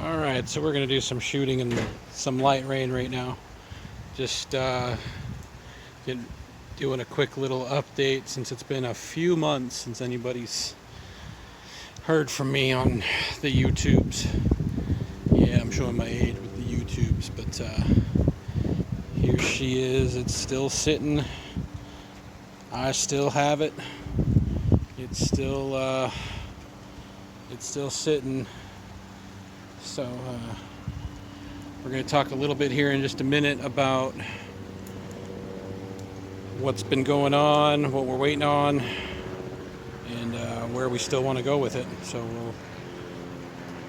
Alright, so we're going to do some shooting in some light rain right now. Just doing a quick little update since it's been a few months since anybody's heard from me on the YouTubes. Yeah, I'm showing my age with the YouTubes, but here she is. It's still sitting. I still have it. It's still sitting. So we're going to talk a little bit here in just a minute about what's been going on, what we're waiting on, and where we still want to go with it. So we'll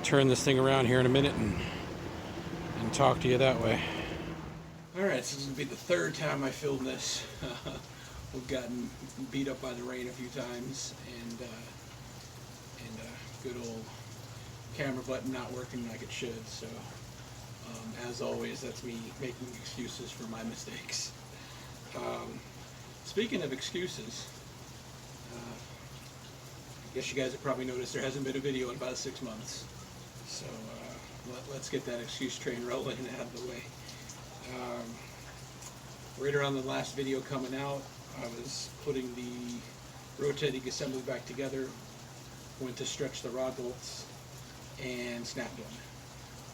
turn this thing around here in a minute and talk to you that way. Alright, so this will be the third time I filmed this. We've gotten beat up by the rain a few times, and good old camera button not working like it should. So as always, that's me making excuses for my mistakes. Speaking of excuses, I guess you guys have probably noticed there hasn't been a video in about 6 months. So let's get that excuse train rolling and out of the way. Right around the last video coming out, I was putting the rotating assembly back together, went to stretch the rod bolts, and snapped one.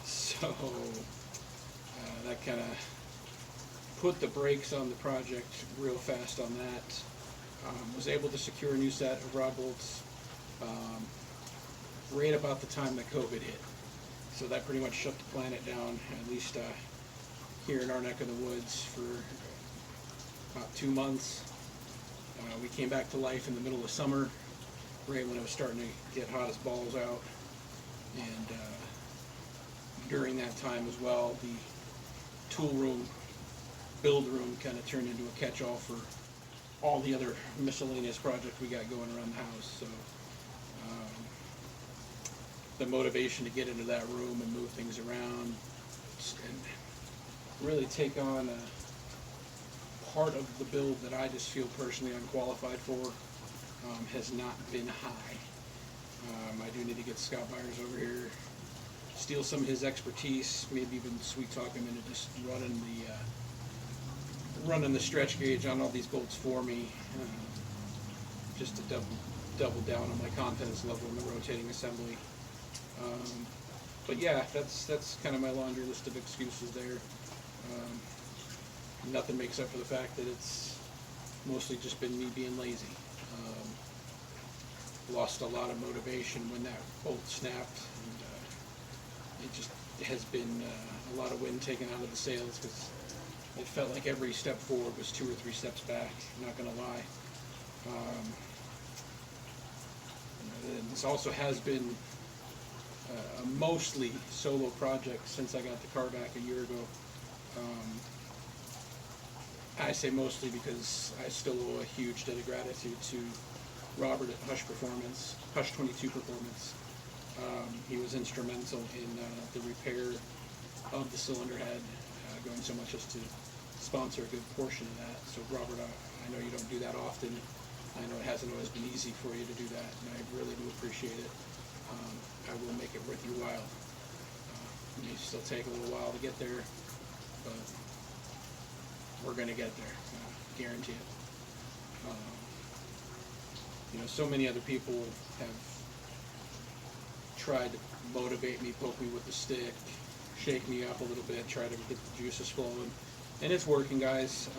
So that kind of put the brakes on the project real fast on that. Was able to secure a new set of rod bolts right about the time that COVID hit. So that pretty much shut the planet down, at least here in our neck of the woods, for about 2 months. We came back to life in the middle of summer, right when it was starting to get hot as balls out. And during that time as well, the tool room, build room kind of turned into a catch-all for all the other miscellaneous projects we got going around the house. So the motivation to get into that room and move things around and really take on a part of the build that I just feel personally unqualified for has not been high. I do need to get Scott Byers over here, steal some of his expertise, maybe even sweet talk him into just running the stretch gauge on all these bolts for me, just to double down on my confidence level in the rotating assembly. But yeah, that's kind of my laundry list of excuses there. Nothing makes up for the fact that it's mostly just been me being lazy. Lost a lot of motivation when that bolt snapped, and it just has been a lot of wind taken out of the sails, because it felt like every step forward was 2 or 3 steps back, not gonna lie. This also has been a mostly solo project since I got the car back a year ago. I say mostly because I still owe a huge debt of gratitude to Robert at Hush 22 Performance. He was instrumental in the repair of the cylinder head, going so much as to sponsor a good portion of that. So Robert, I know you don't do that often. I know it hasn't always been easy for you to do that, and I really do appreciate it. I will make it worth your while. It may still take a little while to get there, but we're going to get there, guarantee it. So many other people have tried to motivate me, poke me with the stick, shake me up a little bit, try to get the juices flowing, and it's working, guys.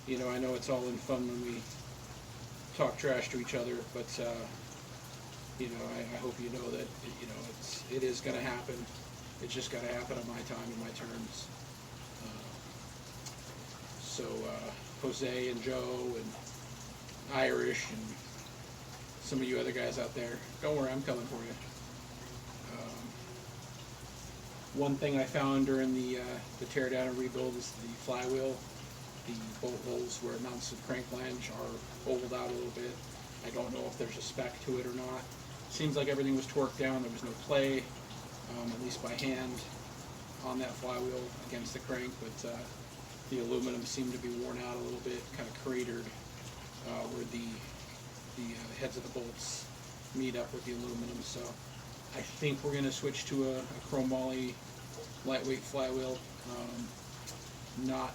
I know it's all in fun when we talk trash to each other, but I hope you know that it is going to happen. It's just got to happen on my time and my terms. So Jose and Joe and Irish and some of you other guys out there, don't worry, I'm coming for you. One thing I found during the tear down and rebuild is the flywheel. The bolt holes where it mounts the crank flange are ovaled out a little bit. I don't know if there's a spec to it or not. Seems like everything was torqued down. There was no play, at least by hand, on that flywheel against the crank, but the aluminum seemed to be worn out a little bit, kind of cratered where the heads of the bolts meet up with the aluminum. So I think we're going to switch to a chrome moly lightweight flywheel. Not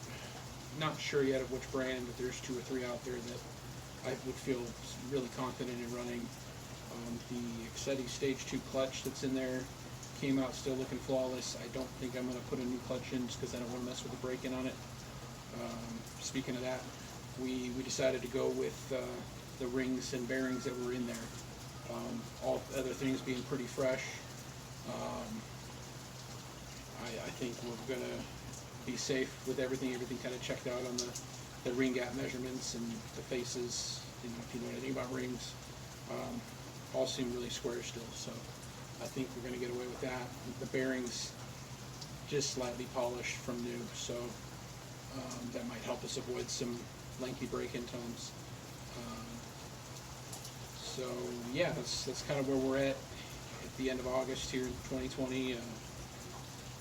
sure yet of which brand, but there's 2 or 3 out there that I would feel really confident in running. The Excetti Stage 2 clutch that's in there came out still looking flawless. I don't think I'm going to put a new clutch in just because I don't want to mess with the braking on it. Speaking of that, we decided to go with the rings and bearings that were in there. All other things being pretty fresh. I think we're going to be safe with everything. Everything kind of checked out on the ring gap measurements and the faces. You know, if you know anything about rings, all seem really square still. So I think we're going to get away with that. The bearings just slightly polished from new, so that might help us avoid some lengthy break-in times. So yeah, that's kind of where we're at the end of August here in 2020.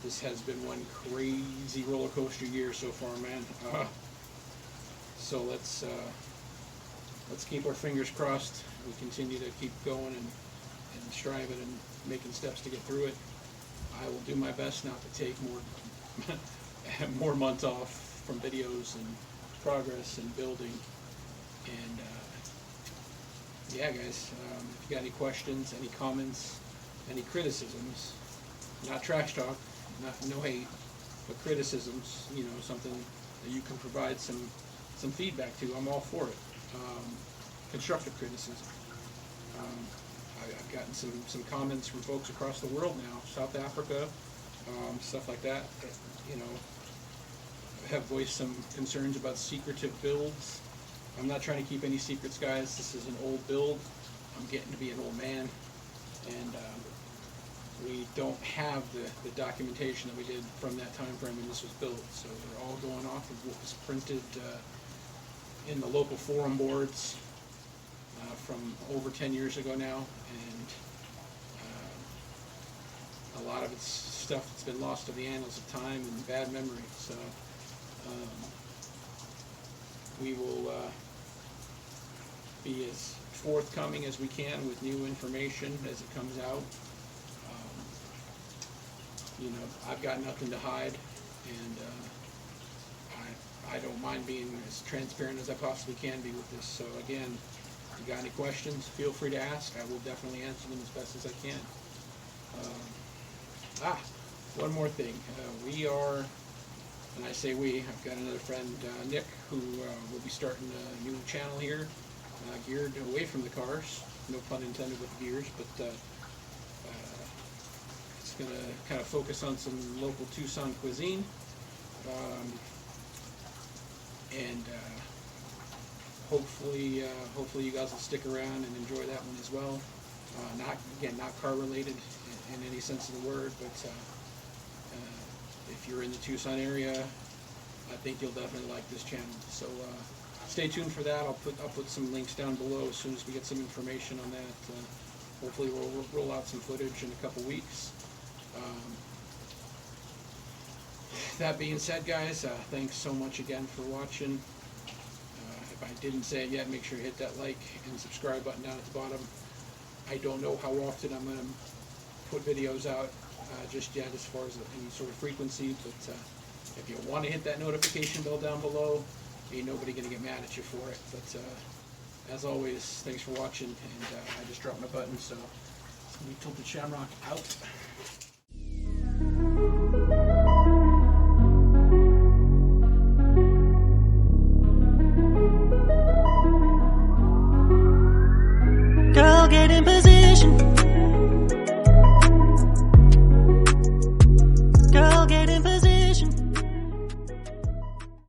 This has been one crazy roller coaster year so far, man. So let's keep our fingers crossed. We continue to keep going and striving and making steps to get through it. I will do my best not to take more months off from videos and progress and building. And yeah, guys, if you got any questions, any comments, any criticisms, not trash talk, no hate, but criticisms, you know, something that you can provide some feedback to, I'm all for it. Constructive criticism. I've gotten some comments from folks across the world now, South Africa, stuff like that, you know, have voiced some concerns about secretive builds. I'm not trying to keep any secrets, guys. This is an old build. I'm getting to be an old man, and we don't have the documentation that we did from that time frame when this was built. So we're all going off of what was printed in the local forum boards from over 10 years ago now, and a lot of it's stuff that's been lost to the annals of time and bad memory. So we will be as forthcoming as we can with new information as it comes out. You know, I've got nothing to hide, and I don't mind being as transparent as I possibly can be with this. So again, if you got any questions, feel free to ask. I will definitely answer them as best as I can. One more thing. We are, and I say we, I've got another friend, Nick, who will be starting a new channel here, geared away from the cars. No pun intended with gears, but it's going to kind of focus on some local Tucson cuisine. And hopefully you guys will stick around and enjoy that one as well. Not car related in any sense of the word, but if you're in the Tucson area, I think you'll definitely like this channel. So stay tuned for that. I'll put some links down below as soon as we get some information on that. Hopefully we'll roll out some footage in a couple weeks. That being said, guys, thanks so much again for watching. If I didn't say it yet, make sure you hit that like and subscribe button down at the bottom. I don't know how often I'm going to put videos out just yet as far as any sort of frequency, but if you want to hit that notification bell down below, ain't nobody going to get mad at you for it. But as always, thanks for watching, and I just dropped my button, so it's going to be Tilted Shamrock out.